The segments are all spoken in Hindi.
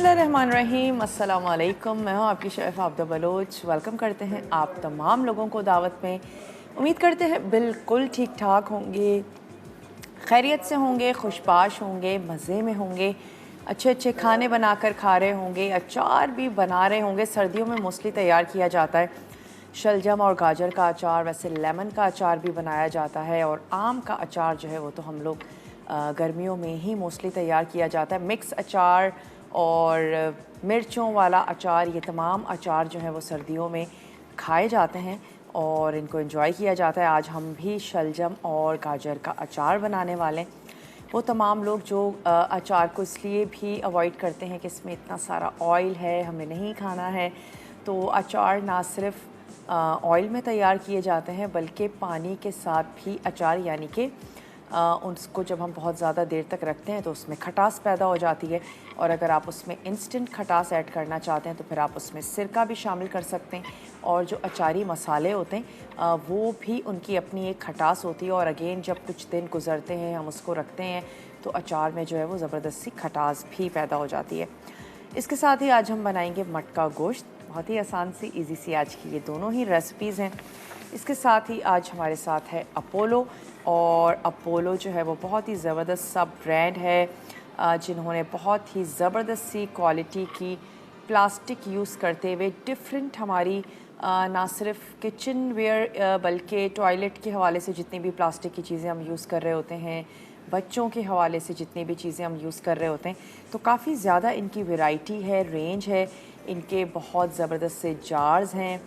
बिस्मिल्लाहिर्रहमानिर्रहीम, अस्सलाम वालेकुम। मैं हूँ आपकी शेफ़ आबिदा बलोच। वेलकम करते हैं आप तमाम लोगों को दावत में। उम्मीद करते हैं बिल्कुल ठीक ठाक होंगे, खैरियत से होंगे, खुशबाश होंगे, मज़े में होंगे, अच्छे अच्छे खाने बनाकर खा रहे होंगे, अचार भी बना रहे होंगे। सर्दियों में मोस्टली तैयार किया जाता है शलजम और गाजर का अचार, वैसे लेमन का अचार भी बनाया जाता है, और आम का अचार जो है वो तो हम लोग गर्मियों में ही मोस्टली तैयार किया जाता है। मिक्स अचार और मिर्चों वाला अचार, ये तमाम अचार जो है वो सर्दियों में खाए जाते हैं और इनको एंजॉय किया जाता है। आज हम भी शलजम और गाजर का अचार बनाने वाले हैं। वो तमाम लोग जो अचार को इसलिए भी अवॉइड करते हैं कि इसमें इतना सारा ऑयल है, हमें नहीं खाना है, तो अचार ना सिर्फ ऑयल में तैयार किए जाते हैं बल्कि पानी के साथ भी अचार, यानी कि उसको जब हम बहुत ज़्यादा देर तक रखते हैं तो उसमें खटास पैदा हो जाती है, और अगर आप उसमें इंस्टेंट खटास ऐड करना चाहते हैं तो फिर आप उसमें सिरका भी शामिल कर सकते हैं, और जो अचारी मसाले होते हैं वो भी उनकी अपनी एक खटास होती है, और अगेन जब कुछ दिन गुजरते हैं हम उसको रखते हैं तो अचार में जो है वो ज़बरदस्ती खटास भी पैदा हो जाती है। इसके साथ ही आज हम बनाएंगे मटका गोश्त। बहुत ही आसान सी इजी सी आज की ये दोनों ही रेसिपीज़ हैं। इसके साथ ही आज हमारे साथ है अपोलो, और अपोलो जो है वो बहुत ही ज़बरदस्त सा ब्रांड है जिन्होंने बहुत ही ज़बरदस्त सी क्वालिटी की प्लास्टिक यूज़ करते हुए डिफरेंट हमारी ना सिर्फ किचन वेयर बल्कि टॉयलेट के हवाले से जितनी भी प्लास्टिक की चीज़ें हम यूज़ कर रहे होते हैं, बच्चों के हवाले से जितनी भी चीज़ें हम यूज़ कर रहे होते हैं, तो काफ़ी ज़्यादा इनकी वैरायटी है, रेंज है। इनके बहुत ज़बरदस्त से जार्स हैं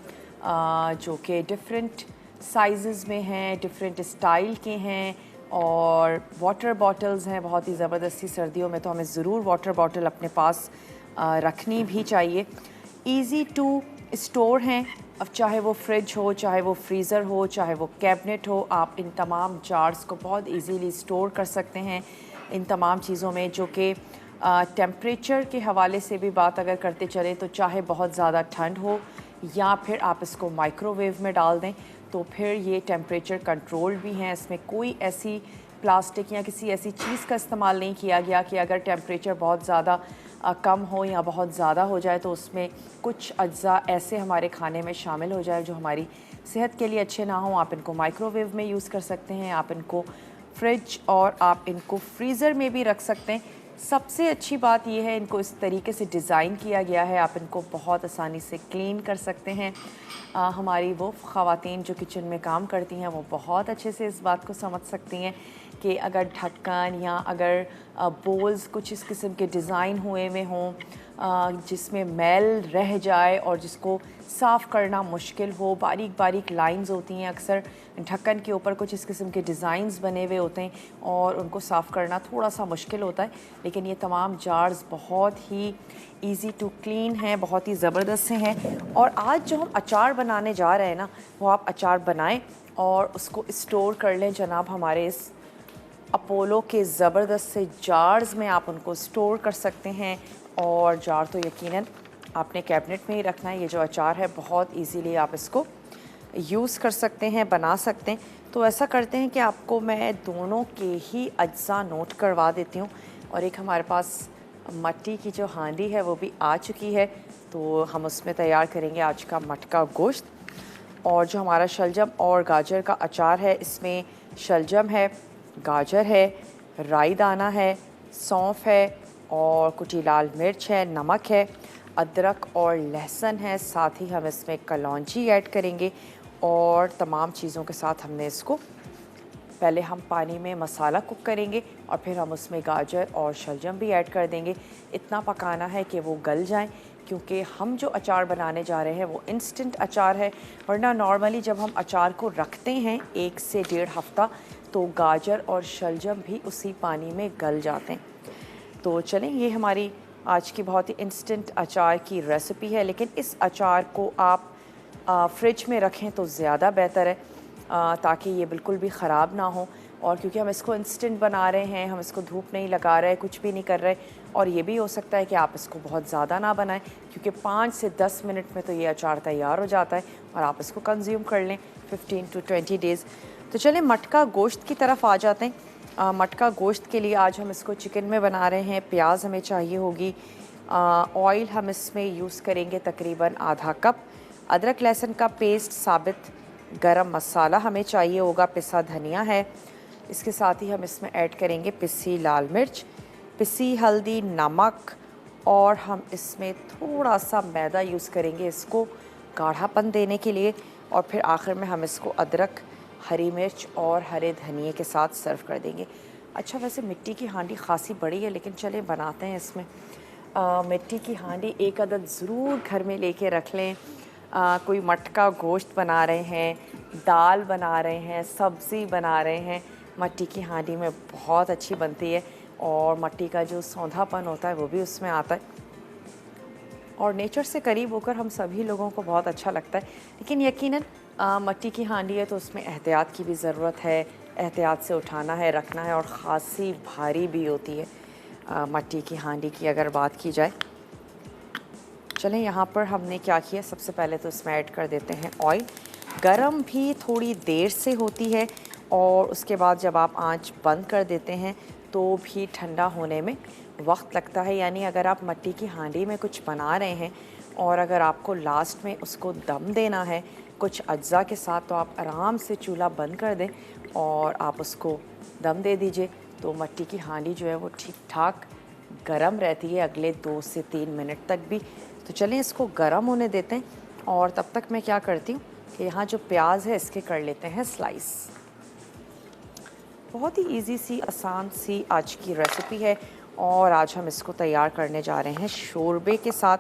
जो कि डिफरेंट साइज़ में हैं, डिफरेंट स्टाइल के हैं, और वाटर बॉटल्स हैं बहुत ही ज़बरदस्ती। सर्दियों में तो हमें ज़रूर वाटर बॉटल अपने पास रखनी भी चाहिए। इजी टू स्टोर हैं, अब चाहे वो फ्रिज हो, चाहे वो फ्रीज़र हो, चाहे वो कैबिनेट हो, आप इन तमाम जार्स को बहुत इजीली स्टोर कर सकते हैं इन तमाम चीज़ों में। जो कि टेम्परेचर के हवाले से भी बात अगर करते चलें तो चाहे बहुत ज़्यादा ठंड हो या फिर आप इसको माइक्रोवेव में डाल दें तो फिर ये टेम्परेचर कंट्रोल्ड भी हैं। इसमें कोई ऐसी प्लास्टिक या किसी ऐसी चीज़ का इस्तेमाल नहीं किया गया कि अगर टेम्परेचर बहुत ज़्यादा कम हो या बहुत ज़्यादा हो जाए तो उसमें कुछ अज्जा ऐसे हमारे खाने में शामिल हो जाए जो हमारी सेहत के लिए अच्छे ना हों। आप इनको माइक्रोवेव में यूज़ कर सकते हैं, आप इनको फ्रिज और आप इनको फ्रीज़र में भी रख सकते हैं। सबसे अच्छी बात यह है इनको इस तरीके से डिज़ाइन किया गया है, आप इनको बहुत आसानी से क्लीन कर सकते हैं। हमारी वो ख़वातीन जो किचन में काम करती हैं वो बहुत अच्छे से इस बात को समझ सकती हैं कि अगर ढक्कन या अगर बोल्स कुछ इस किस्म के डिज़ाइन हुए हुए हों जिसमें मैल रह जाए और जिसको साफ़ करना मुश्किल हो, बारीक बारीक लाइंस होती हैं अक्सर ढक्कन के ऊपर, कुछ इस किस्म के डिज़ाइंस बने हुए होते हैं और उनको साफ़ करना थोड़ा सा मुश्किल होता है। लेकिन ये तमाम जार्स बहुत ही इजी टू क्लीन हैं, बहुत ही ज़बरदस्त से हैं। और आज जो हम अचार बनाने जा रहे हैं ना, वो आप अचार बनाएं और उसको स्टोर कर लें जनाब हमारे इस अपोलो के ज़बरदस्त से जार्स में। आप उनको स्टोर कर सकते हैं, और जार तो यकीनन आपने कैबिनेट में ही रखना है। ये जो अचार है बहुत इजीली आप इसको यूज़ कर सकते हैं, बना सकते हैं। तो ऐसा करते हैं कि आपको मैं दोनों के ही अज्जा नोट करवा देती हूँ। और एक हमारे पास मट्टी की जो हांडी है वो भी आ चुकी है, तो हम उसमें तैयार करेंगे आज का मटका गोश्त। और जो हमारा शलजम और गाजर का अचार है, इसमें शलजम है, गाजर है, राई दाना है, सौंफ है, और कुटी लाल मिर्च है, नमक है, अदरक और लहसुन है। साथ ही हम इसमें कलौंजी ऐड करेंगे, और तमाम चीज़ों के साथ हमने इसको पहले हम पानी में मसाला कुक करेंगे और फिर हम उसमें गाजर और शलजम भी ऐड कर देंगे। इतना पकाना है कि वो गल जाएं, क्योंकि हम जो अचार बनाने जा रहे हैं वो इंस्टेंट अचार है, वरना नॉर्मली जब हम अचार को रखते हैं 1 से 1.5 हफ़्ता तो गाजर और शलजम भी उसी पानी में गल जाते हैं। तो चलें, ये हमारी आज की बहुत ही इंस्टेंट अचार की रेसिपी है, लेकिन इस अचार को आप फ्रिज में रखें तो ज़्यादा बेहतर है ताकि ये बिल्कुल भी ख़राब ना हो। और क्योंकि हम इसको इंस्टेंट बना रहे हैं, हम इसको धूप नहीं लगा रहे, कुछ भी नहीं कर रहे, और ये भी हो सकता है कि आप इसको बहुत ज़्यादा ना बनाएं, क्योंकि 5 से 10 मिनट में तो ये अचार तैयार हो जाता है और आप इसको कंज्यूम कर लें 15 to 20 डेज़। तो चलें मटका गोश्त की तरफ आ जाते हैं। मटका गोश्त के लिए आज हम इसको चिकन में बना रहे हैं। प्याज हमें चाहिए होगी ऑयल हम इसमें यूज़ करेंगे तकरीबन आधा कप। अदरक लहसुन का पेस्ट, साबित गरम मसाला हमें चाहिए होगा, पिसा धनिया है। इसके साथ ही हम इसमें ऐड करेंगे पिसी लाल मिर्च, पिसी हल्दी, नमक, और हम इसमें थोड़ा सा मैदा यूज़ करेंगे इसको गाढ़ापन देने के लिए। और फिर आखिर में हम इसको अदरक, हरी मिर्च और हरे धनिए के साथ सर्व कर देंगे। अच्छा, वैसे मिट्टी की हांडी खासी बड़ी है, लेकिन चले बनाते हैं इसमें। मिट्टी की हांडी एक अदद ज़रूर घर में लेके रख लें। कोई मटका गोश्त बना रहे हैं, दाल बना रहे हैं, सब्ज़ी बना रहे हैं, मिट्टी की हांडी में बहुत अच्छी बनती है और मिट्टी का जो सौंधापन होता है वो भी उसमें आता है और नेचर से करीब होकर हम सभी लोगों को बहुत अच्छा लगता है। लेकिन यकीनन मिट्टी की हांडी है तो उसमें एहतियात की भी ज़रूरत है, एहतियात से उठाना है, रखना है, और ख़ासी भारी भी होती है मिट्टी की हांडी की अगर बात की जाए। चलें, यहाँ पर हमने क्या किया, सबसे पहले तो इसमें ऐड कर देते हैं ऑयल। गरम भी थोड़ी देर से होती है और उसके बाद जब आप आंच बंद कर देते हैं तो भी ठंडा होने में वक्त लगता है। यानी अगर आप मिट्टी की हांडी में कुछ बना रहे हैं और अगर आपको लास्ट में उसको दम देना है कुछ अज्जा के साथ, तो आप आराम से चूल्हा बंद कर दें और आप उसको दम दे दीजिए, तो मिट्टी की हांडी जो है वो ठीक ठाक गरम रहती है अगले 2 से 3 मिनट तक भी। तो चलें इसको गरम होने देते हैं और तब तक मैं क्या करती हूँ कि यहाँ जो प्याज है इसके कर लेते हैं स्लाइस। बहुत ही इजी सी, आसान सी आज की रेसिपी है और आज हम इसको तैयार करने जा रहे हैं शोरबे के साथ।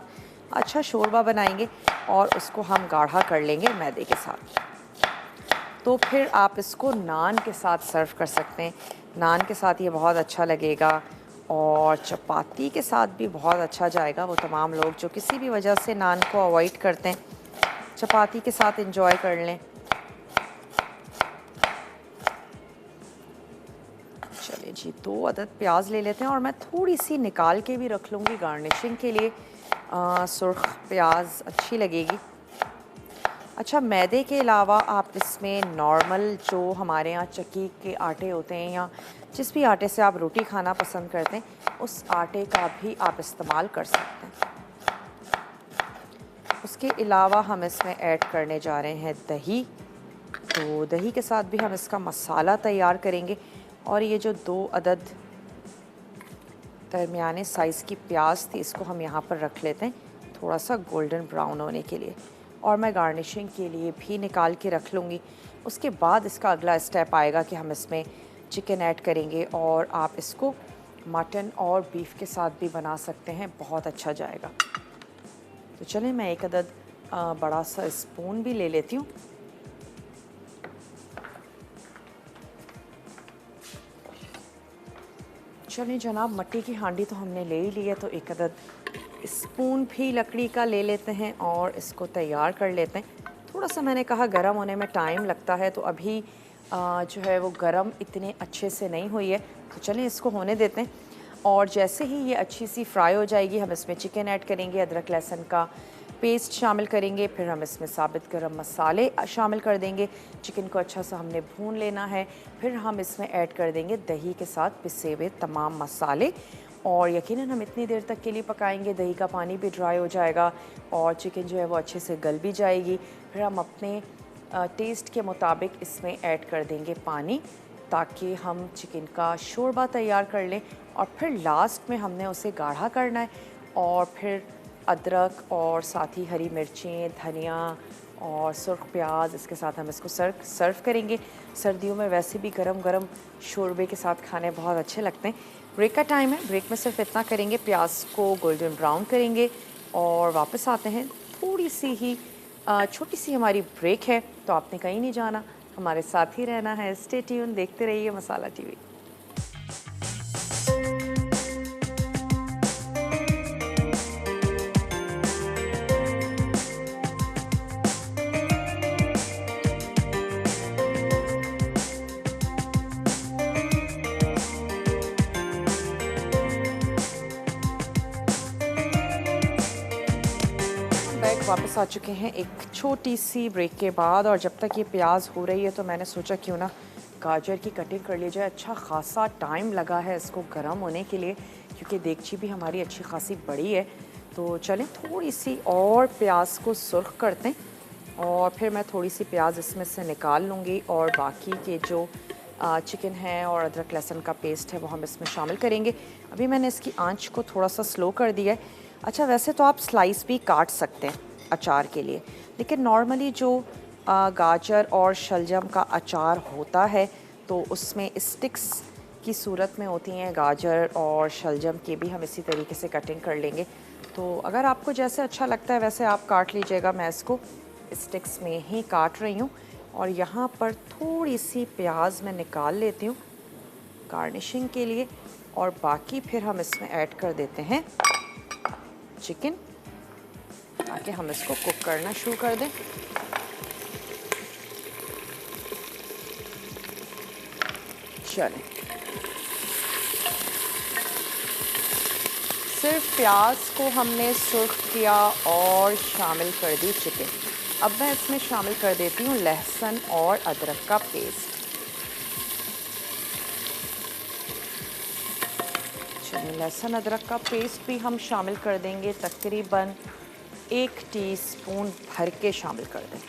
अच्छा शोरबा बनाएंगे और उसको हम गाढ़ा कर लेंगे मैदे के साथ। तो फिर आप इसको नान के साथ सर्व कर सकते हैं। नान के साथ ये बहुत अच्छा लगेगा और चपाती के साथ भी बहुत अच्छा जाएगा। वो तमाम लोग जो किसी भी वजह से नान को अवॉइड करते हैं, चपाती के साथ एंजॉय कर लें। चलिए जी, 2 अदद प्याज ले लेते हैं और मैं थोड़ी सी निकाल के भी रख लूँगी गार्निशिंग के लिए। सुर्ख प्याज अच्छी लगेगी। अच्छा, मैदे के अलावा आप इसमें नॉर्मल जो हमारे यहाँ चक्की के आटे होते हैं या जिस भी आटे से आप रोटी खाना पसंद करते हैं उस आटे का भी आप इस्तेमाल कर सकते हैं। उसके अलावा हम इसमें ऐड करने जा रहे हैं दही। तो दही के साथ भी हम इसका मसाला तैयार करेंगे और ये जो 2 अदद दरमियाने साइज़ की प्याज थी इसको हम यहाँ पर रख लेते हैं थोड़ा सा गोल्डन ब्राउन होने के लिए, और मैं गार्निशिंग के लिए भी निकाल के रख लूँगी। उसके बाद इसका अगला स्टेप आएगा कि हम इसमें चिकन ऐड करेंगे और आप इसको मटन और बीफ के साथ भी बना सकते हैं, बहुत अच्छा जाएगा। तो चलें, मैं एक अदद बड़ा सा स्पून भी ले लेती हूँ। चलिए जनाब, मिट्टी की हांडी तो हमने ले ही ली है, तो एक अदद स्पून भी लकड़ी का ले लेते हैं और इसको तैयार कर लेते हैं। थोड़ा सा मैंने कहा गरम होने में टाइम लगता है, तो अभी जो है वो गरम इतने अच्छे से नहीं हुई है, तो चलें इसको होने देते हैं। और जैसे ही ये अच्छी सी फ्राई हो जाएगी हम इसमें चिकन ऐड करेंगे, अदरक लहसुन का पेस्ट शामिल करेंगे, फिर हम इसमें साबित गरम मसाले शामिल कर देंगे। चिकन को अच्छा सा हमने भून लेना है, फिर हम इसमें ऐड कर देंगे दही के साथ पिसे हुए तमाम मसाले, और यकीनन हम इतनी देर तक के लिए पकाएंगे, दही का पानी भी ड्राई हो जाएगा और चिकन जो है वो अच्छे से गल भी जाएगी। फिर हम अपने टेस्ट के मुताबिक इसमें ऐड कर देंगे पानी, ताकि हम चिकन का शोरबा तैयार कर लें। और फिर लास्ट में हमने उसे गाढ़ा करना है और फिर अदरक और साथ ही हरी मिर्चें, धनिया और सुर्ख प्याज, इसके साथ हम इसको सर्व करेंगे। सर्दियों में वैसे भी गरम गरम शोरबे के साथ खाने बहुत अच्छे लगते हैं। ब्रेक का टाइम है, ब्रेक में सिर्फ इतना करेंगे, प्याज को गोल्डन ब्राउन करेंगे और वापस आते हैं। थोड़ी सी ही छोटी सी हमारी ब्रेक है, तो आपने कहीं नहीं जाना, हमारे साथ ही रहना है। स्टे ट्यून, देखते रहिए मसाला टीवी। वापस आ चुके हैं एक छोटी सी ब्रेक के बाद, और जब तक ये प्याज हो रही है तो मैंने सोचा क्यों ना गाजर की कटिंग कर ली जाए। अच्छा खासा टाइम लगा है इसको गर्म होने के लिए, क्योंकि देगची भी हमारी अच्छी खासी बड़ी है। तो चलें थोड़ी सी और प्याज को सुर्ख करते हैं और फिर मैं थोड़ी सी प्याज इसमें से निकाल लूँगी और बाकी के जो चिकन है और अदरक लहसुन का पेस्ट है वो हम इसमें शामिल करेंगे। अभी मैंने इसकी आंच को थोड़ा सा स्लो कर दिया है। अच्छा, वैसे तो आप स्लाइस भी काट सकते हैं अचार के लिए, लेकिन नॉर्मली जो गाजर और शलजम का अचार होता है तो उसमें स्टिक्स की सूरत में होती हैं गाजर और शलजम के भी हम इसी तरीके से कटिंग कर लेंगे। तो अगर आपको जैसे अच्छा लगता है वैसे आप काट लीजिएगा। मैं इसको स्टिक्स में ही काट रही हूँ और यहाँ पर थोड़ी सी प्याज मैं निकाल लेती हूँ गार्निशिंग के लिए और बाकी फिर हम इसमें ऐड कर देते हैं चिकन ताकि हम इसको कुक करना शुरू कर दें। चलें, सिर्फ प्याज को हमने सुर्ख किया और शामिल कर दी चिकन। अब मैं इसमें शामिल कर देती हूँ लहसुन और अदरक का पेस्ट। चलिए, लहसुन अदरक का पेस्ट भी हम शामिल कर देंगे, तकरीबन 1 टीस्पून भर के शामिल कर दें।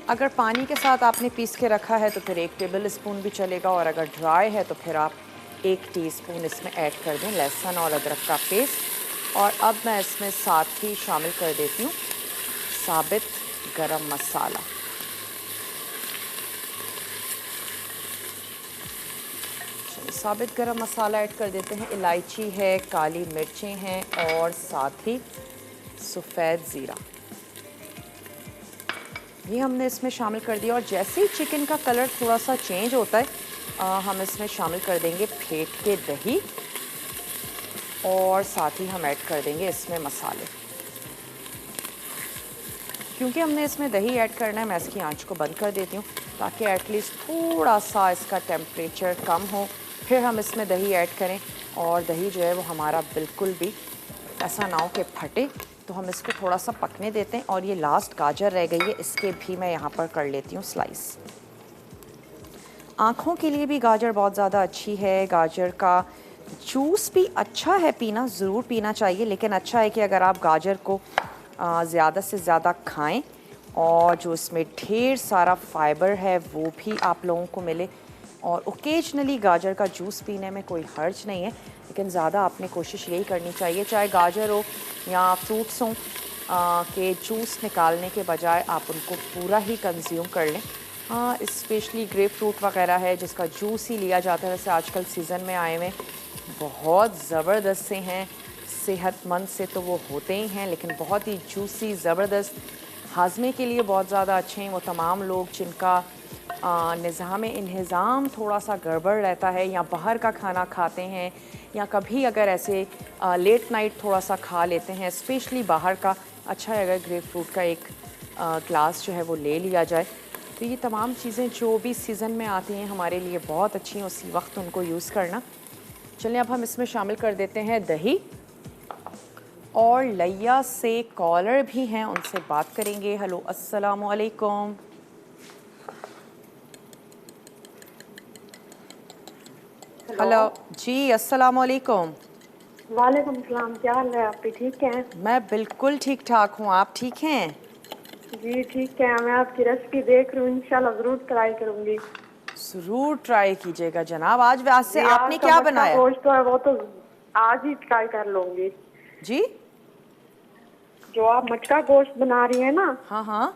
अगर पानी के साथ आपने पीस के रखा है तो फिर 1 टेबल स्पून भी चलेगा और अगर ड्राई है तो फिर आप 1 टीस्पून इसमें ऐड कर दें लहसुन और अदरक का पेस्ट। और अब मैं इसमें साथ ही शामिल कर देती हूँ साबित गरम मसाला। साबित गरम मसाला ऐड कर देते हैं। इलायची है, काली मिर्चें हैं और साथ ही सफ़ेद ज़ीरा, ये हमने इसमें शामिल कर दिया। और जैसे ही चिकन का कलर थोड़ा सा चेंज होता है हम इसमें शामिल कर देंगे फेंट के दही और साथ ही हम ऐड कर देंगे इसमें मसाले। क्योंकि हमने इसमें दही ऐड करना है मैं इसकी आंच को बंद कर देती हूँ ताकि एटलीस्ट थोड़ा सा इसका टेम्परेचर कम हो, फिर हम इसमें दही ऐड करें और दही जो है वो हमारा बिल्कुल भी ऐसा ना हो कि फटे। तो हम इसको थोड़ा सा पकने देते हैं। और ये लास्ट गाजर रह गई है, इसके भी मैं यहाँ पर कर लेती हूँ स्लाइस। आँखों के लिए भी गाजर बहुत ज़्यादा अच्छी है। गाजर का जूस भी अच्छा है पीना, ज़रूर पीना चाहिए, लेकिन अच्छा है कि अगर आप गाजर को ज़्यादा से ज़्यादा खाएं और जो इसमें ढेर सारा फाइबर है वो भी आप लोगों को मिले। और ओकेजनली गाजर का जूस पीने में कोई हर्ज नहीं है, लेकिन ज़्यादा आपने कोशिश यही करनी चाहिए, चाहे गाजर हो या फ्रूट्स हों, के जूस निकालने के बजाय आप उनको पूरा ही कंज्यूम कर लें। हाँ, स्पेशली ग्रेप फ्रूट वगैरह है जिसका जूस ही लिया जाता है। वैसे आजकल सीज़न में आए हुए बहुत ज़बरदस्त से हैं, सेहतमंद से तो वो होते ही हैं, लेकिन बहुत ही जूसी ज़बरदस्त, हाजमे के लिए बहुत ज़्यादा अच्छे हैं। वो तमाम लोग जिनका निज़ाम थोड़ा सा गड़बड़ रहता है या बाहर का खाना खाते हैं या कभी अगर ऐसे लेट नाइट थोड़ा सा खा लेते हैं, स्पेशली बाहर का, अच्छा है अगर ग्रेप फ्रूट का एक ग्लास जो है वो ले लिया जाए। तो ये तमाम चीज़ें जो भी सीज़न में आती हैं हमारे लिए बहुत अच्छी हैं, उसी वक्त उनको यूज़ करना। चलिए, अब हम इसमें शामिल कर देते हैं दही और लैया से कॉलर भी हैं, उनसे बात करेंगे। हेलो, अस्सलामु अलैकुम। हेलो जी, अस्सलाम वालेकुम। वालेकुम सलाम, क्या हाल है? आप ठीक हैं? मैं बिल्कुल ठीक ठाक हूँ, आप ठीक हैं? जी ठीक है, मैं आपकी रेसिपी देख रही हूँ, इंशाल्लाह ज़रूर ट्राई करूँगी। ज़रूर ट्राई कीजिएगा जनाब। आज वैसे जी, आपने क्या बनाया? गोश्त तो है वो तो आज ही ट्राई कर लूँगी। जी, जो आप मटका गोश्त बना रही हैं ना, हाँ हाँ,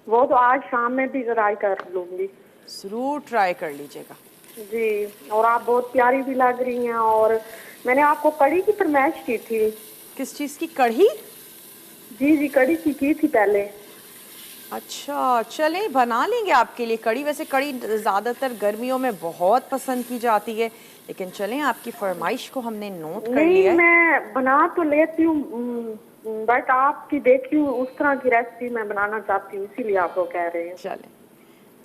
वो तो आज शाम में भी ट्राई कर लूँगी। ज़रूर ट्राई कर लीजिएगा। जी, और आप बहुत प्यारी भी लग रही हैं। और मैंने आपको कढ़ी की फरमाइश की थी। किस चीज़ की? कढ़ी? जी जी, कढ़ी की थी पहले। अच्छा, चलें बना लेंगे आपके लिए कढ़ी। वैसे कढ़ी ज़्यादातर गर्मियों में बहुत पसंद की जाती है, लेकिन चलें आपकी फरमाइश को हमने नोट कर लिया है। मैं बना तो लेती हूँ, बट आपकी देखी हूँ उस तरह की रेसिपी मैं बनाना चाहती हूँ, इसीलिए आपको कह रहे हैं। चलें,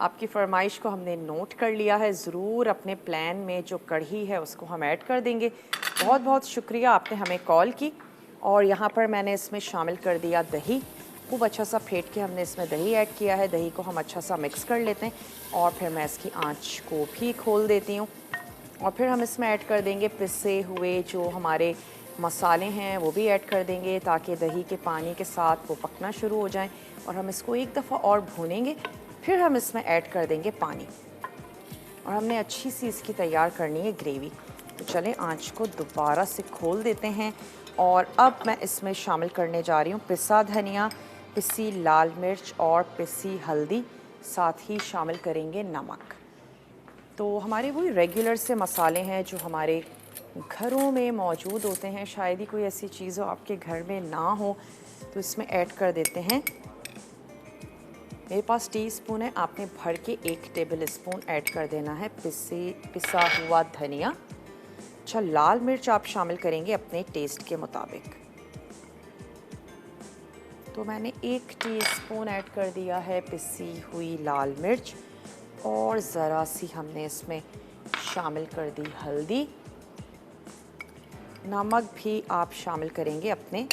आपकी फरमाइश को हमने नोट कर लिया है। ज़रूर अपने प्लान में जो कढ़ी है उसको हम ऐड कर देंगे। बहुत बहुत शुक्रिया, आपने हमें कॉल की। और यहाँ पर मैंने इसमें शामिल कर दिया दही खूब अच्छा सा फेंट के हमने इसमें दही ऐड किया है। दही को हम अच्छा सा मिक्स कर लेते हैं और फिर मैं इसकी आंच को भी खोल देती हूँ। और फिर हम इसमें ऐड कर देंगे पिसे हुए जो हमारे मसाले हैं, वो भी ऐड कर देंगे ताकि दही के पानी के साथ वो पकना शुरू हो जाएं। और हम इसको एक दफ़ा और भूनेंगे, फिर हम इसमें ऐड कर देंगे पानी और हमने अच्छी सी इसकी तैयार करनी है ग्रेवी। तो चलें आंच को दोबारा से खोल देते हैं और अब मैं इसमें शामिल करने जा रही हूँ पिसा धनिया, पिसी लाल मिर्च और पिसी हल्दी, साथ ही शामिल करेंगे नमक। तो हमारे वही रेगुलर से मसाले हैं जो हमारे घरों में मौजूद होते हैं। शायद ही कोई ऐसी चीज़ हो आपके घर में ना हो, तो इसमें ऐड कर देते हैं। मेरे पास टीस्पून है, आपने भर के 1 टेबल स्पून ऐड कर देना है पिसा हुआ धनिया। अच्छा, लाल मिर्च आप शामिल करेंगे अपने टेस्ट के मुताबिक। तो मैंने 1 टीस्पून ऐड कर दिया है पिसी हुई लाल मिर्च और ज़रा सी हमने इसमें शामिल कर दी हल्दी। नमक भी आप शामिल करेंगे अपने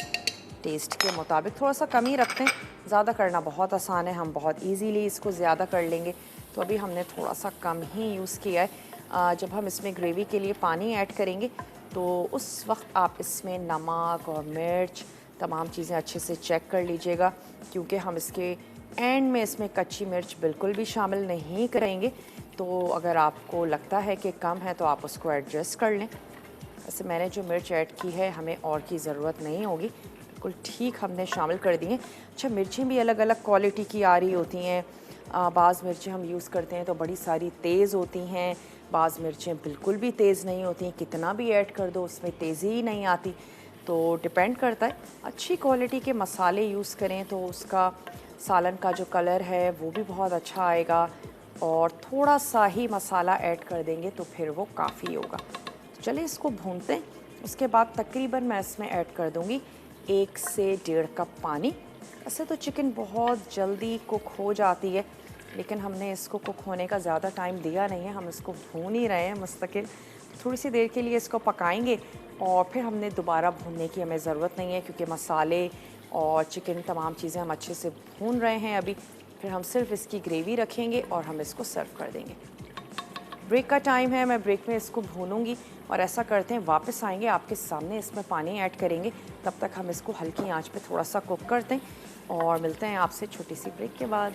टेस्ट के मुताबिक, थोड़ा सा कम ही रखते हैं, ज़्यादा करना बहुत आसान है, हम बहुत इजीली इसको ज़्यादा कर लेंगे। तो अभी हमने थोड़ा सा कम ही यूज़ किया है। जब हम इसमें ग्रेवी के लिए पानी ऐड करेंगे तो उस वक्त आप इसमें नमक और मिर्च तमाम चीज़ें अच्छे से चेक कर लीजिएगा, क्योंकि हम इसके एंड में इसमें कच्ची मिर्च बिल्कुल भी शामिल नहीं करेंगे। तो अगर आपको लगता है कि कम है तो आप उसको एडजस्ट कर लें। वैसे मैंने जो मिर्च ऐड की है हमें और की ज़रूरत नहीं होगी, बिल्कुल ठीक हमने शामिल कर दी हैं। अच्छा, मिर्चें भी अलग अलग क्वालिटी की आ रही होती हैं। बाज़ मिर्चें हम यूज़ करते हैं तो बड़ी सारी तेज़ होती हैं, बाज़ मिर्चें बिल्कुल भी तेज़ नहीं होती, कितना भी ऐड कर दो उसमें तेज़ी ही नहीं आती। तो डिपेंड करता है, अच्छी क्वालिटी के मसाले यूज़ करें तो उसका सालन का जो कलर है वो भी बहुत अच्छा आएगा। और थोड़ा सा ही मसाला ऐड कर देंगे तो फिर वो काफ़ी होगा। चलिए इसको भूनते हैं। उसके बाद तकरीबन मैं इसमें ऐड कर दूंगी 1 से 1.5 कप पानी। ऐसे तो चिकन बहुत जल्दी कुक हो जाती है, लेकिन हमने इसको कुक होने का ज़्यादा टाइम दिया नहीं है, हम इसको भून ही रहे हैं मुस्तकिल। थोड़ी सी देर के लिए इसको पकाएंगे और फिर हमने दोबारा भूनने की हमें ज़रूरत नहीं है, क्योंकि मसाले और चिकन तमाम चीज़ें हम अच्छे से भून रहे हैं अभी। फिर हम सिर्फ इसकी ग्रेवी रखेंगे और हम इसको सर्व कर देंगे। ब्रेक का टाइम है, मैं ब्रेक में इसको भूनूंगी और ऐसा करते हैं वापस आएंगे आपके सामने, इसमें पानी ऐड करेंगे। तब तक हम इसको हल्की आंच पे थोड़ा सा कुक करते हैं और मिलते हैं आपसे छोटी सी ब्रेक के बाद।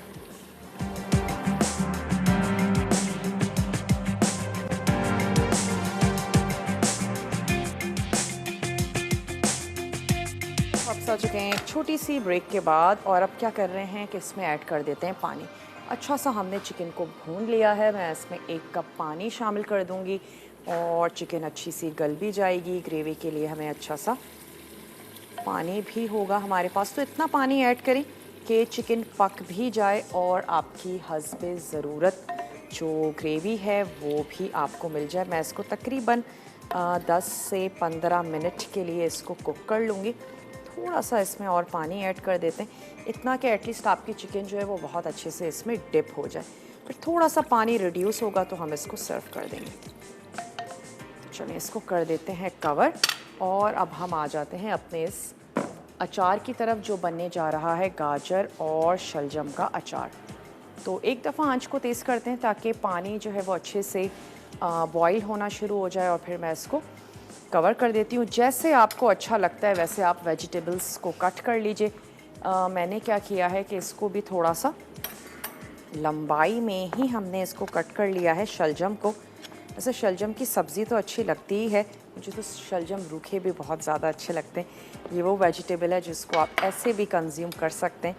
वापस आ चुके हैं एक छोटी सी ब्रेक के बाद और अब क्या कर रहे हैं कि इसमें ऐड कर देते हैं पानी। अच्छा सा हमने चिकन को भून लिया है, मैं इसमें 1 कप पानी शामिल कर दूंगी और चिकन अच्छी सी गल भी जाएगी। ग्रेवी के लिए हमें अच्छा सा पानी भी होगा हमारे पास, तो इतना पानी ऐड करें कि चिकन पक भी जाए और आपकी हस्बे ज़रूरत जो ग्रेवी है वो भी आपको मिल जाए। मैं इसको तकरीबन 10 से 15 मिनट के लिए इसको कुक कर लूँगी। थोड़ा सा इसमें और पानी ऐड कर देते हैं, इतना कि एटलीस्ट आपकी चिकन जो है वो बहुत अच्छे से इसमें डिप हो जाए। फिर थोड़ा सा पानी रिड्यूस होगा तो हम इसको सर्व कर देंगे। तो चलिए इसको कर देते हैं कवर और अब हम आ जाते हैं अपने इस अचार की तरफ जो बनने जा रहा है गाजर और शलजम का अचार। तो एक दफ़ा आंच को तेज़ करते हैं ताकि पानी जो है वो अच्छे से बॉईल होना शुरू हो जाए और फिर मैं इसको कवर कर देती हूँ। जैसे आपको अच्छा लगता है वैसे आप वेजिटेबल्स को कट कर लीजिए। मैंने क्या किया है कि इसको भी थोड़ा सा लंबाई में ही हमने इसको कट कर लिया है शलजम को। वैसे शलजम की सब्ज़ी तो अच्छी लगती ही है, मुझे तो शलजम रूखे भी बहुत ज़्यादा अच्छे लगते हैं। ये वो वेजिटेबल है जिसको आप ऐसे भी कंज्यूम कर सकते हैं।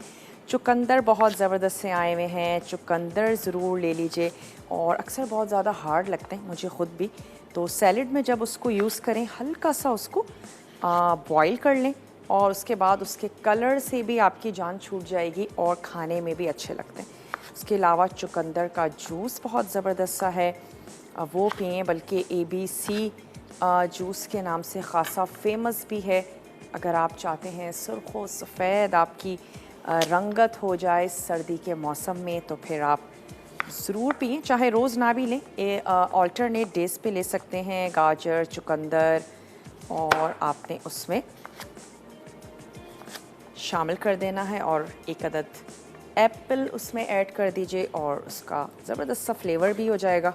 चुकंदर बहुत ज़बरदस्त से आए हुए हैं, चुकंदर ज़रूर ले लीजिए और अक्सर बहुत ज़्यादा हार्ड लगते हैं मुझे ख़ुद भी। तो सैलड में जब उसको यूज़ करें हल्का सा उसको बॉईल कर लें और उसके बाद उसके कलर से भी आपकी जान छूट जाएगी और खाने में भी अच्छे लगते हैं। उसके अलावा चुकंदर का जूस बहुत ज़बरदस्त सा है, वो पिएं, बल्कि ABC जूस के नाम से ख़ासा फेमस भी है। अगर आप चाहते हैं सुर्ख़ व सफ़ेद आपकी रंगत हो जाए सर्दी के मौसम में तो फिर आप ज़रूर पिएं, चाहे रोज़ ना भी लें, ऑल्टरनेट डेज़ पे ले सकते हैं। गाजर, चुकंदर और आपने उसमें शामिल कर देना है और एक अदद एप्पल उसमें ऐड कर दीजिए और उसका ज़बरदस्त सा फ्लेवर भी हो जाएगा।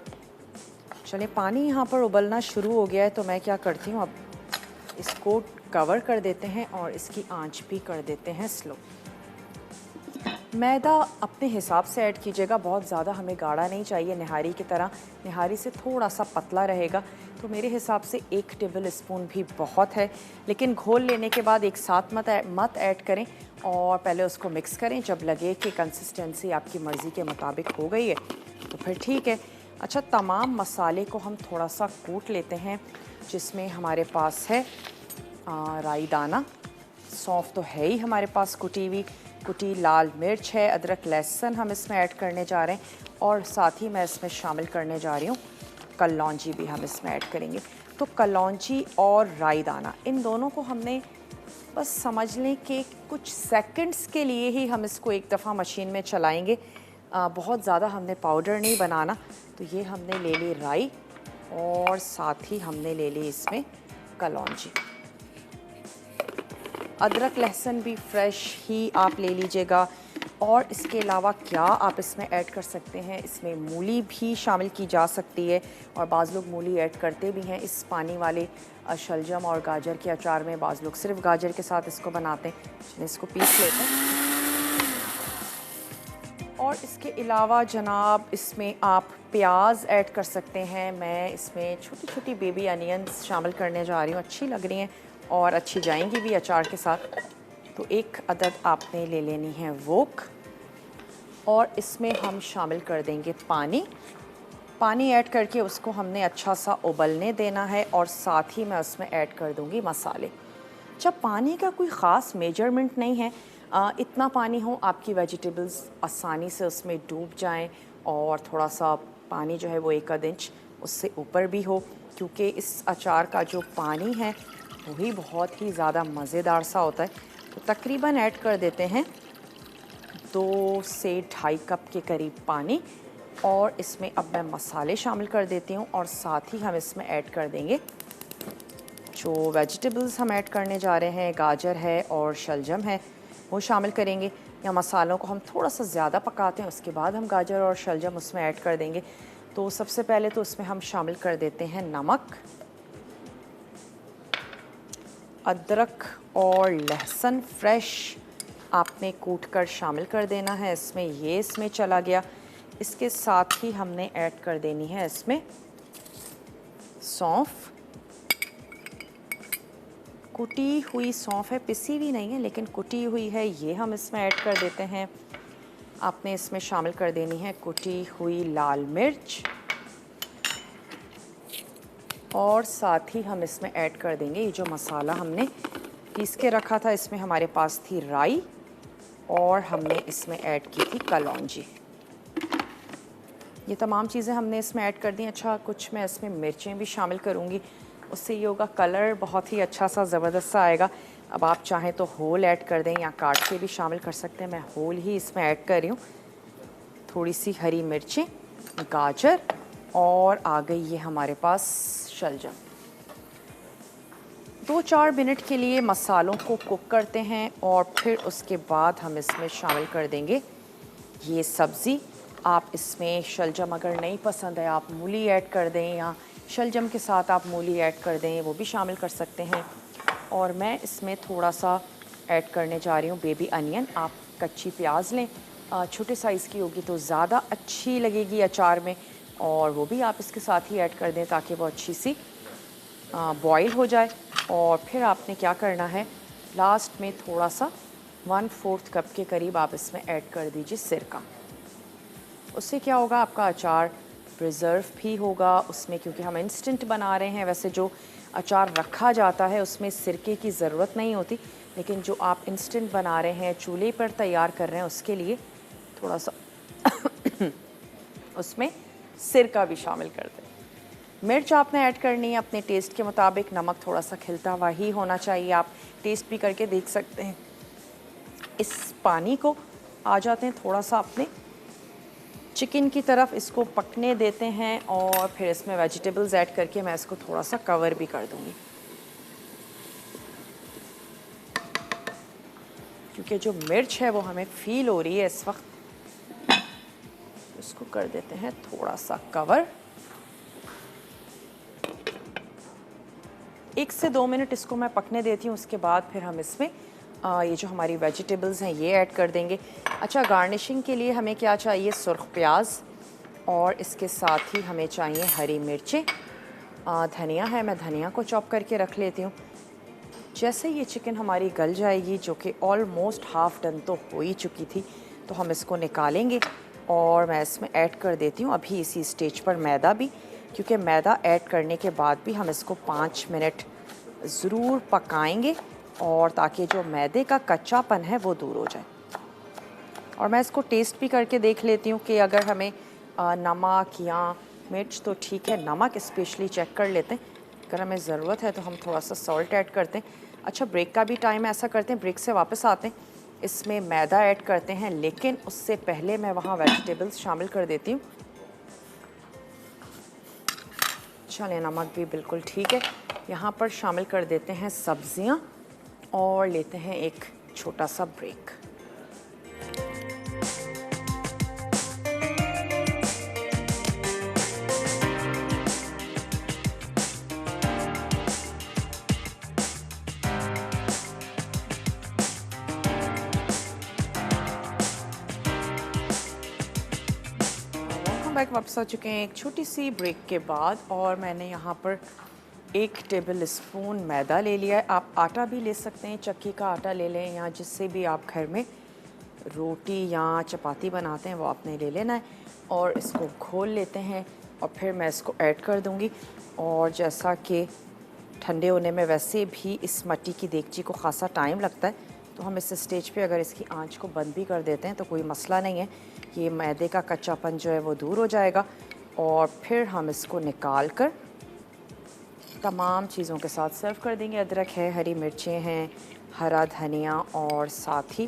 चलिए पानी यहाँ पर उबलना शुरू हो गया है तो मैं क्या करती हूँ, अब इसको कवर कर देते हैं और इसकी आंच भी कर देते हैं स्लो। मैदा अपने हिसाब से ऐड कीजिएगा, बहुत ज़्यादा हमें गाढ़ा नहीं चाहिए निहारी की तरह, निहारी से थोड़ा सा पतला रहेगा। तो मेरे हिसाब से 1 टेबल स्पून भी बहुत है, लेकिन घोल लेने के बाद एक साथ मत ऐड करें और पहले उसको मिक्स करें। जब लगे कि कंसिस्टेंसी आपकी मर्ज़ी के मुताबिक हो गई है तो फिर ठीक है। अच्छा, तमाम मसाले को हम थोड़ा सा कूट लेते हैं, जिसमें हमारे पास है राई दाना, सौंफ तो है ही हमारे पास कुटी लाल मिर्च है, अदरक लहसुन हम इसमें ऐड करने जा रहे हैं और साथ ही मैं इसमें शामिल करने जा रही हूँ कलौंजी भी हम इसमें ऐड करेंगे। तो कलौंजी और राई दाना, इन दोनों को हमने बस समझ लें कि कुछ सेकंड्स के लिए ही हम इसको एक दफ़ा मशीन में चलाएंगे, बहुत ज़्यादा हमने पाउडर नहीं बनाना। तो ये हमने ले ली राई और साथ ही हमने ले ली इसमें कलौंजी। अदरक लहसुन भी फ्रेश ही आप ले लीजिएगा। और इसके अलावा क्या आप इसमें ऐड कर सकते हैं, इसमें मूली भी शामिल की जा सकती है और बाज़ लोग मूली ऐड करते भी हैं इस पानी वाले शलजम और गाजर के अचार में। बाज़ लोग सिर्फ गाजर के साथ इसको बनाते हैं। चलिए इसको पीस लेते हैं। और इसके अलावा जनाब इसमें आप प्याज ऐड कर सकते हैं। मैं इसमें छोटी छोटी बेबी अनियंस शामिल करने जा रही हूँ, अच्छी लग रही हैं और अच्छी जाएंगी भी अचार के साथ। तो 1 अदद आपने ले लेनी है वोक और इसमें हम शामिल कर देंगे पानी ऐड करके उसको हमने अच्छा सा उबलने देना है और साथ ही मैं उसमें ऐड कर दूंगी मसाले। जब पानी का कोई ख़ास मेजरमेंट नहीं है, इतना पानी हो आपकी वेजिटेबल्स आसानी से उसमें डूब जाएं और थोड़ा सा पानी जो है वो 1 इंच उससे ऊपर भी हो, क्योंकि इस अचार का जो पानी है वही बहुत ही ज़्यादा मज़ेदार सा होता है। तो तकरीबन ऐड कर देते हैं 2 से 2.5 कप के करीब पानी और इसमें अब मैं मसाले शामिल कर देती हूँ और साथ ही हम इसमें ऐड कर देंगे जो वेजिटेबल्स हम ऐड करने जा रहे हैं, गाजर है और शलजम है, वो शामिल करेंगे। या मसालों को हम थोड़ा सा ज़्यादा पकाते हैं, उसके बाद हम गाजर और शलजम उसमें ऐड कर देंगे। तो सबसे पहले तो उसमें हम शामिल कर देते हैं नमक, अदरक और लहसुन फ्रेश आपने कूट कर शामिल कर देना है इसमें, ये इसमें चला गया। इसके साथ ही हमने ऐड कर देनी है इसमें सौंफ, कुटी हुई सौंफ है, पिसी हुई नहीं है लेकिन कुटी हुई है, ये हम इसमें ऐड कर देते हैं। आपने इसमें शामिल कर देनी है कुटी हुई लाल मिर्च और साथ ही हम इसमें ऐड कर देंगे ये जो मसाला हमने पीस के रखा था। इसमें हमारे पास थी राई और हमने इसमें ऐड की थी कलौंजी। ये तमाम चीज़ें हमने इसमें ऐड कर दी। अच्छा, कुछ मैं इसमें मिर्चें भी शामिल करूँगी, उससे ये होगा कलर बहुत ही अच्छा सा ज़बरदस्त सा आएगा। अब आप चाहें तो होल ऐड कर दें या काट के भी शामिल कर सकते हैं, मैं होल ही इसमें ऐड कर रही हूँ। थोड़ी सी हरी मिर्चें, गाजर और आ गई ये हमारे पास शलजम। 2-4 मिनट के लिए मसालों को कुक करते हैं और फिर उसके बाद हम इसमें शामिल कर देंगे ये सब्ज़ी। आप इसमें शलजम अगर नहीं पसंद है आप मूली ऐड कर दें या शलजम के साथ आप मूली ऐड कर दें, वो भी शामिल कर सकते हैं। और मैं इसमें थोड़ा सा ऐड करने जा रही हूँ बेबी अनियन। आप कच्ची प्याज लें, छोटे साइज़ की होगी तो ज़्यादा अच्छी लगेगी अचार में, और वो भी आप इसके साथ ही ऐड कर दें ताकि वो अच्छी सी बॉईल हो जाए। और फिर आपने क्या करना है, लास्ट में थोड़ा सा 1/4 कप के करीब आप इसमें ऐड कर दीजिए सिरका। उससे क्या होगा, आपका अचार प्रिजर्व भी होगा उसमें, क्योंकि हम इंस्टेंट बना रहे हैं। वैसे जो अचार रखा जाता है उसमें सिरके की ज़रूरत नहीं होती, लेकिन जो आप इंस्टेंट बना रहे हैं, चूल्हे पर तैयार कर रहे हैं, उसके लिए थोड़ा सा उसमें सिरका भी शामिल कर दें। मिर्च आपने ऐड करनी है अपने टेस्ट के मुताबिक, नमक थोड़ा सा खिलता हुआ ही होना चाहिए, आप टेस्ट भी करके देख सकते हैं। इस पानी को आ जाते हैं थोड़ा सा अपने चिकन की तरफ, इसको पकने देते हैं और फिर इसमें वेजिटेबल्स ऐड करके मैं इसको थोड़ा सा कवर भी कर दूंगी। क्योंकि जो मिर्च है वो हमें फ़ील हो रही है इस वक्त। इसको कर देते हैं थोड़ा सा कवर। 1 से 2 मिनट इसको मैं पकने देती हूँ। उसके बाद फिर हम इसमें ये जो हमारी वेजिटेबल्स हैं ये ऐड कर देंगे। अच्छा, गार्निशिंग के लिए हमें क्या चाहिए? सुर्ख प्याज, और इसके साथ ही हमें चाहिए हरी मिर्चें। धनिया है, मैं धनिया को चॉप करके रख लेती हूँ। जैसे ये चिकन हमारी गल जाएगी, जो कि ऑलमोस्ट हाफ़ डन तो हो ही चुकी थी, तो हम इसको निकालेंगे और मैं इसमें ऐड कर देती हूँ अभी इसी स्टेज पर मैदा भी, क्योंकि मैदा ऐड करने के बाद भी हम इसको 5 मिनट ज़रूर पकाएंगे, और ताकि जो मैदे का कच्चापन है वो दूर हो जाए। और मैं इसको टेस्ट भी करके देख लेती हूँ कि अगर हमें नमक या मिर्च तो ठीक है, नमक स्पेशली चेक कर लेते हैं। अगर हमें ज़रूरत है तो हम थोड़ा सा सॉल्ट ऐड करते हैं। अच्छा, ब्रेक का भी टाइम ऐसा करते हैं, ब्रेक से वापस आते हैं, इसमें मैदा ऐड करते हैं, लेकिन उससे पहले मैं वहाँ वेजिटेबल्स शामिल कर देती हूँ। चलें, नमक भी बिल्कुल ठीक है। यहाँ पर शामिल कर देते हैं सब्जियाँ और लेते हैं एक छोटा सा ब्रेक। बैक वापस आ चुके हैं एक छोटी सी ब्रेक के बाद, और मैंने यहाँ पर 1 टेबल स्पून मैदा ले लिया है। आप आटा भी ले सकते हैं, चक्की का आटा ले लें, या जिससे भी आप घर में रोटी या चपाती बनाते हैं वो आपने ले लेना है। और इसको घोल लेते हैं और फिर मैं इसको ऐड कर दूँगी। और जैसा कि ठंडे होने में वैसे भी इस मट्टी की देगची को ख़ासा टाइम लगता है, तो हम इस स्टेज पे अगर इसकी आंच को बंद भी कर देते हैं तो कोई मसला नहीं है। ये मैदे का कच्चापन जो है वो दूर हो जाएगा। और फिर हम इसको निकाल कर तमाम चीज़ों के साथ सर्व कर देंगे। अदरक है, हरी मिर्चें हैं, हरा धनिया, और साथ ही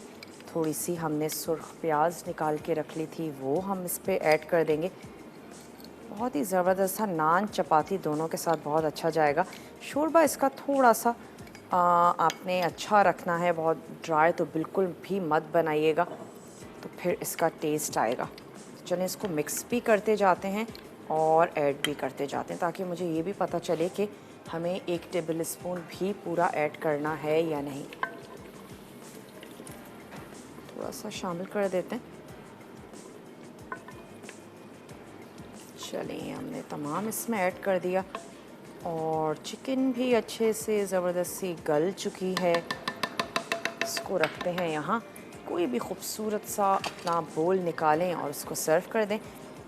थोड़ी सी हमने सुर्ख प्याज निकाल के रख ली थी, वो हम इस पर ऐड कर देंगे। बहुत ही ज़बरदस्त सा नान चपाती दोनों के साथ बहुत अच्छा जाएगा। शोरबा इसका थोड़ा सा आपने अच्छा रखना है, बहुत ड्राई तो बिल्कुल भी मत बनाइएगा, तो फिर इसका टेस्ट आएगा। तो चलें, इसको मिक्स भी करते जाते हैं और ऐड भी करते जाते हैं, ताकि मुझे ये भी पता चले कि हमें 1 टेबल स्पून भी पूरा ऐड करना है या नहीं। थोड़ा सा शामिल कर देते हैं। चलिए, हमने तमाम इसमें ऐड कर दिया, और चिकन भी अच्छे से ज़बरदस्त सी गल चुकी है। इसको रखते हैं यहाँ। कोई भी खूबसूरत सा अपना बोल निकालें और इसको सर्व कर दें।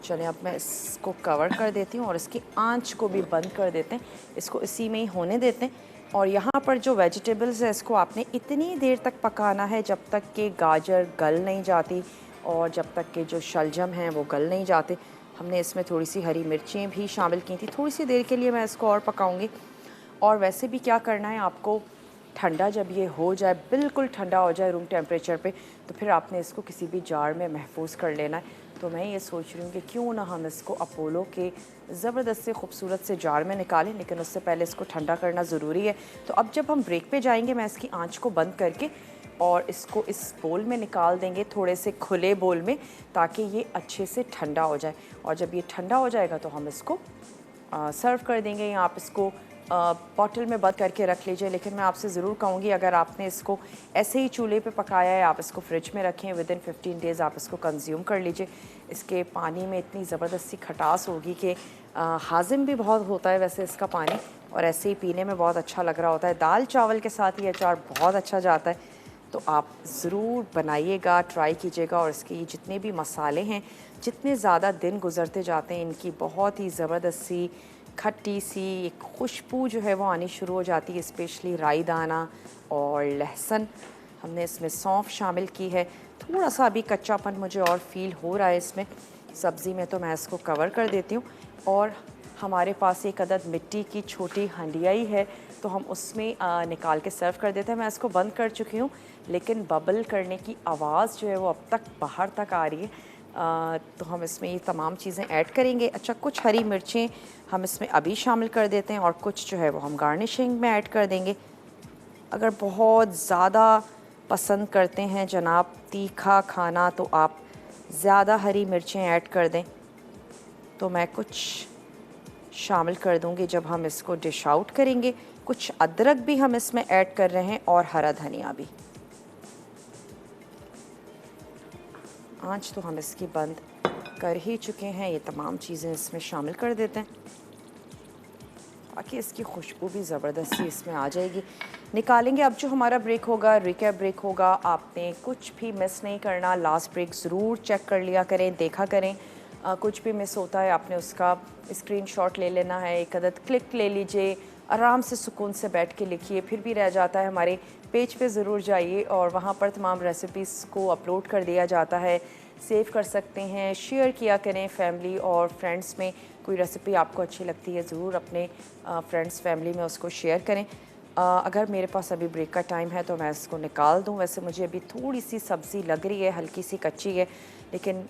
चलें, अब मैं इसको कवर कर देती हूँ और इसकी आंच को भी बंद कर देते हैं। इसको इसी में ही होने देते हैं। और यहाँ पर जो वेजिटेबल्स है, इसको आपने इतनी देर तक पकाना है जब तक कि गाजर गल नहीं जाती और जब तक कि जो शलजम हैं वो गल नहीं जाते। हमने इसमें थोड़ी सी हरी मिर्चें भी शामिल की थी। थोड़ी सी देर के लिए मैं इसको और पकाऊंगी। और वैसे भी क्या करना है आपको, ठंडा जब ये हो जाए, बिल्कुल ठंडा हो जाए रूम टेम्परेचर पे, तो फिर आपने इसको किसी भी जार में महफूज कर लेना है। तो मैं ये सोच रही हूँ कि क्यों ना हम इसको अपोलो के ज़बरदस्त से खूबसूरत से जार में निकालें, लेकिन उससे पहले इसको ठंडा करना ज़रूरी है। तो अब जब हम ब्रेक पे जाएंगे, मैं इसकी आंच को बंद करके और इसको इस बोल में निकाल देंगे, थोड़े से खुले बोल में, ताकि ये अच्छे से ठंडा हो जाए। और जब ये ठंडा हो जाएगा तो हम इसको सर्व कर देंगे, या आप इसको बॉटल में बंद करके रख लीजिए। लेकिन मैं आपसे ज़रूर कहूँगी, अगर आपने इसको ऐसे ही चूल्हे पे पकाया है, आप इसको फ्रिज में रखें, विदिन 15 डेज़ आप इसको कंज्यूम कर लीजिए। इसके पानी में इतनी ज़बरदस्त सी खटास होगी कि हाजिम भी बहुत होता है वैसे इसका पानी, और ऐसे ही पीने में बहुत अच्छा लग रहा होता है। दाल चावल के साथ ये अचार बहुत अच्छा जाता है। तो आप ज़रूर बनाइएगा, ट्राई कीजिएगा। और इसके ये जितने भी मसाले हैं, जितने ज़्यादा दिन गुजरते जाते हैं, इनकी बहुत ही ज़बरदस्त सी खट्टी सी एक खुशबू जो है वो आनी शुरू हो जाती है। स्पेशली राई दाना और लहसुन, हमने इसमें सौंफ शामिल की है। थोड़ा सा अभी कच्चापन मुझे और फील हो रहा है इसमें सब्ज़ी में, तो मैं इसको कवर कर देती हूँ। और हमारे पास एक अदद मिट्टी की छोटी हंडियाई है, तो हम उसमें निकाल के सर्व कर देते हैं। मैं इसको बंद कर चुकी हूँ, लेकिन बबल करने की आवाज़ जो है वो अब तक बाहर तक आ रही है। तो हम इसमें ये तमाम चीज़ें ऐड करेंगे। अच्छा, कुछ हरी मिर्चें हम इसमें अभी शामिल कर देते हैं, और कुछ जो है वो हम गार्निशिंग में ऐड कर देंगे। अगर बहुत ज़्यादा पसंद करते हैं जनाब तीखा खाना तो आप ज़्यादा हरी मिर्चें ऐड कर दें। तो मैं कुछ शामिल कर दूंगी जब हम इसको डिश आउट करेंगे। कुछ अदरक भी हम इसमें ऐड कर रहे हैं और हरा धनिया भी। आंच तो हम इसकी बंद कर ही चुके हैं। ये तमाम चीज़ें इसमें शामिल कर देते हैं ताकि इसकी खुशबू भी ज़बरदस्ती इसमें आ जाएगी। निकालेंगे। अब जो हमारा ब्रेक होगा, रिकैप ब्रेक होगा, आपने कुछ भी मिस नहीं करना। लास्ट ब्रेक ज़रूर चेक कर लिया करें, देखा करें। कुछ भी मिस होता है आपने उसका स्क्रीनशॉट ले लेना है, एक अदद क्लिक ले लीजिए, आराम से सुकून से बैठ के लिखिए। फिर भी रह जाता है हमारे पेज पे ज़रूर जाइए और वहाँ पर तमाम रेसिपीज़ को अपलोड कर दिया जाता है। सेव कर सकते हैं, शेयर किया करें फैमिली और फ्रेंड्स में। कोई रेसिपी आपको अच्छी लगती है ज़रूर अपने फ्रेंड्स फैमिली में उसको शेयर करें। अगर मेरे पास अभी ब्रेक का टाइम है तो मैं इसको निकाल दूं। वैसे मुझे अभी थोड़ी सी सब्ज़ी लग रही है, हल्की सी कच्ची है, लेकिन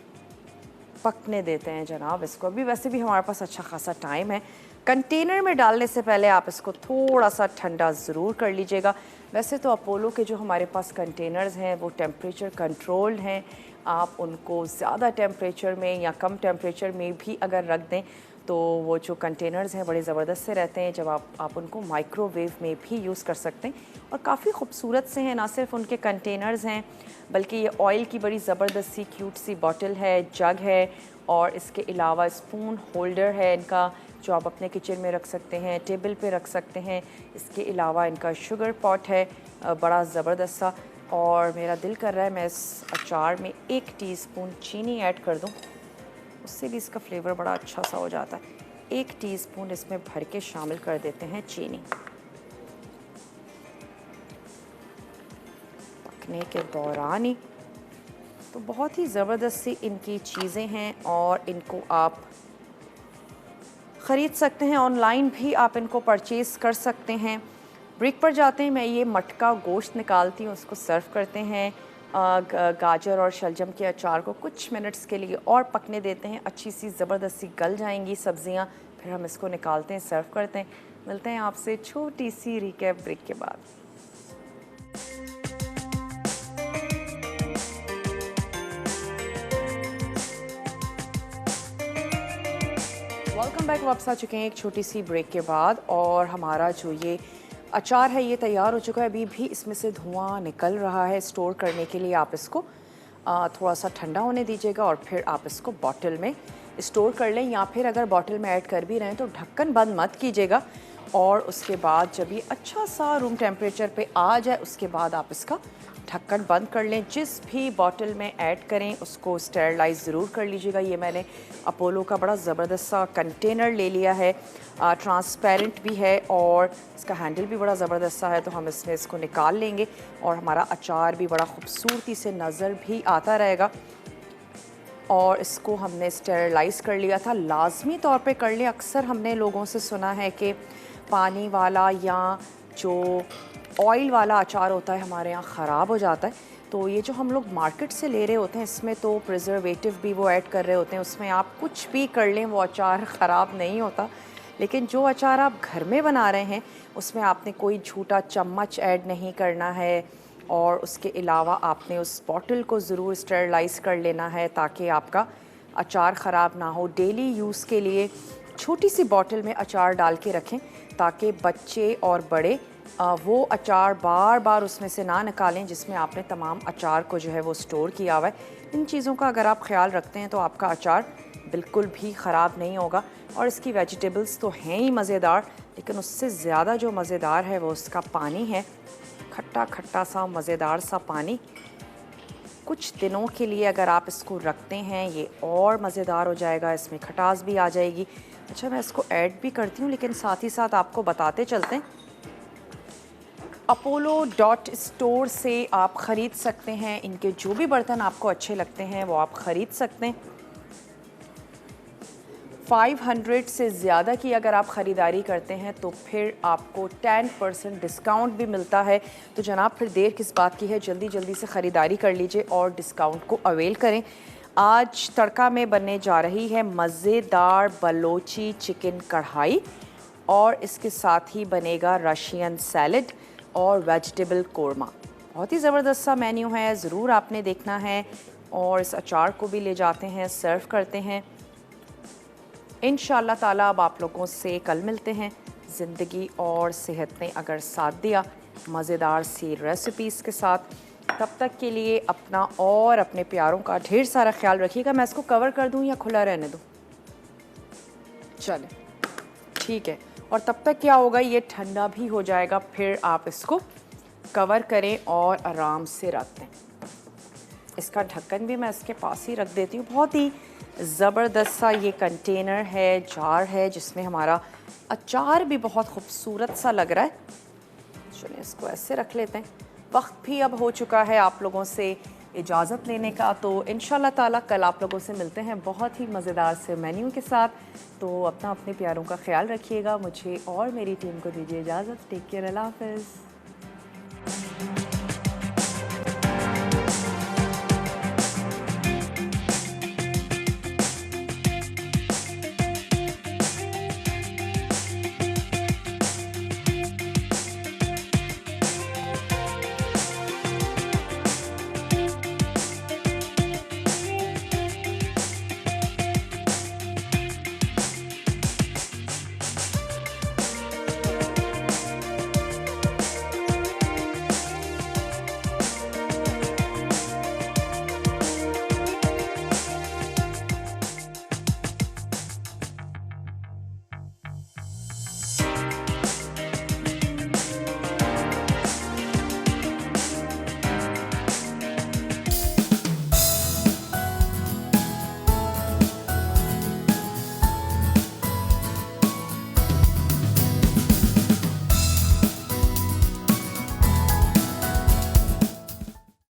पकने देते हैं जनाब इसको। अभी वैसे भी हमारे पास अच्छा खासा टाइम है। कंटेनर में डालने से पहले आप इसको थोड़ा सा ठंडा ज़रूर कर लीजिएगा। वैसे तो अपोलो के जो हमारे पास कंटेनर्स हैं वो टेम्परेचर कंट्रोल्ड हैं। आप उनको ज़्यादा टेम्परेचर में या कम टेम्परेचर में भी अगर रख दें तो वो जो कंटेनर्स हैं बड़े ज़बरदस्त से रहते हैं। जब आप उनको माइक्रोवेव में भी यूज़ कर सकते हैं और काफ़ी खूबसूरत से हैं। ना सिर्फ उनके कंटेनर्स हैं बल्कि ये ऑयल की बड़ी ज़बरदस्त सी क्यूट सी बॉटल है, जग है और इसके अलावा स्पून होल्डर है इनका, जो आप अपने किचन में रख सकते हैं, टेबल पे रख सकते हैं। इसके अलावा इनका शुगर पॉट है बड़ा ज़बरदस्त सा। और मेरा दिल कर रहा है मैं इस अचार में 1 टीस्पून चीनी ऐड कर दूं, उससे भी इसका फ्लेवर बड़ा अच्छा सा हो जाता है। 1 टीस्पून इसमें भर के शामिल कर देते हैं चीनी। पकने के दौरान ही तो बहुत ही ज़बरदस्त सी इनकी चीज़ें हैं और इनको आप ख़रीद सकते हैं, ऑनलाइन भी आप इनको परचेज़ कर सकते हैं। ब्रेक पर जाते हैं। मैं ये मटका गोश्त निकालती हूँ, उसको सर्व करते हैं। गाजर और शलजम के अचार को कुछ मिनट्स के लिए और पकने देते हैं, अच्छी सी ज़बरदस्त सी गल जाएंगी सब्ज़ियाँ। फिर हम इसको निकालते हैं, सर्व करते हैं। मिलते हैं आपसे छोटी सी रिकैप ब्रेक के बाद। Welcome back. वापस आ चुके हैं एक छोटी सी ब्रेक के बाद और हमारा जो ये अचार है ये तैयार हो चुका है। अभी भी इसमें से धुआं निकल रहा है। स्टोर करने के लिए आप इसको थोड़ा सा ठंडा होने दीजिएगा और फिर आप इसको बॉटल में स्टोर कर लें, या फिर अगर बॉटल में ऐड कर भी रहे हैं तो ढक्कन बंद मत कीजिएगा। और उसके बाद जब ये अच्छा सा रूम टेम्परेचर पे आ जाए उसके बाद आप इसका ढक्कन बंद कर लें। जिस भी बॉटल में ऐड करें उसको स्टेरलाइज ज़रूर कर लीजिएगा। ये मैंने अपोलो का बड़ा ज़बरदस्त सा कंटेनर ले लिया है, ट्रांसपेरेंट भी है और इसका हैंडल भी बड़ा ज़बरदस्त सा है। तो हम इसमें इसको निकाल लेंगे और हमारा अचार भी बड़ा खूबसूरती से नज़र भी आता रहेगा। और इसको हमने स्टेरलाइज़ कर लिया था, लाजमी तौर पे कर लें। अक्सर हमने लोगों से सुना है कि पानी वाला या जो ऑयल वाला अचार होता है हमारे यहाँ ख़राब हो जाता है। तो ये जो हम लोग मार्केट से ले रहे होते हैं इसमें तो प्रिजर्वेटिव भी वो ऐड कर रहे होते हैं। उसमें आप कुछ भी कर लें वो अचार ख़राब नहीं होता। लेकिन जो अचार आप घर में बना रहे हैं उसमें आपने कोई झूठा चम्मच ऐड नहीं करना है और उसके अलावा आपने उस बॉटल को ज़रूर स्टेरलाइज़ कर लेना है ताकि आपका अचार ख़राब ना हो। डेली यूज़ के लिए छोटी सी बॉटल में अचार डाल के रखें ताकि बच्चे और बड़े वो अचार बार बार उसमें से ना निकालें जिसमें आपने तमाम अचार को जो है वो स्टोर किया हुआ है। इन चीज़ों का अगर आप ख्याल रखते हैं तो आपका अचार बिल्कुल भी ख़राब नहीं होगा। और इसकी वेजिटेबल्स तो हैं ही मज़ेदार, लेकिन उससे ज़्यादा जो मज़ेदार है वो उसका पानी है। खट्टा खट्टा सा मज़ेदार सा पानी। कुछ दिनों के लिए अगर आप इसको रखते हैं ये और मज़ेदार हो जाएगा, इसमें खटास भी आ जाएगी। अच्छा, मैं इसको ऐड भी करती हूँ लेकिन साथ ही साथ आपको बताते चलते हैं apollo.store से आप ख़रीद सकते हैं। इनके जो भी बर्तन आपको अच्छे लगते हैं वो आप ख़रीद सकते हैं। 500 से ज़्यादा की अगर आप ख़रीदारी करते हैं तो फिर आपको 10% डिस्काउंट भी मिलता है। तो जनाब फिर देर किस बात की है, जल्दी जल्दी से ख़रीदारी कर लीजिए और डिस्काउंट को अवेल करें। आज तड़का में बनने जा रही है मज़ेदार बलोची चिकन कढ़ाई और इसके साथ ही बनेगा रशियन सैलड और वेजिटेबल कोरमा। बहुत ही ज़बरदस्त सा मेन्यू है, ज़रूर आपने देखना है। और इस अचार को भी ले जाते हैं, सर्व करते हैं। इंशाअल्लाह ताला अब आप लोगों से कल मिलते हैं। ज़िंदगी और सेहत ने अगर साथ दिया मज़ेदार सी रेसिपीज़ के साथ। तब तक के लिए अपना और अपने प्यारों का ढेर सारा ख्याल रखिएगा। मैं इसको कवर कर दूं या खुला रहने दूं? चलें, ठीक है। और तब तक क्या होगा, ये ठंडा भी हो जाएगा, फिर आप इसको कवर करें और आराम से रख दें। इसका ढक्कन भी मैं इसके पास ही रख देती हूँ। बहुत ही ज़बरदस्त सा ये कंटेनर है, जार है, जिसमें हमारा अचार भी बहुत खूबसूरत सा लग रहा है। चलिए इसको ऐसे रख लेते हैं। वक्त भी अब हो चुका है आप लोगों से इजाज़त लेने का, तो इंशाल्लाह ताला कल आप लोगों से मिलते हैं बहुत ही मज़ेदार से मेन्यू के साथ। तो अपना अपने प्यारों का ख्याल रखिएगा। मुझे और मेरी टीम को दीजिए इजाज़त। टेक केयर, अल्लाह हाफ़िज़।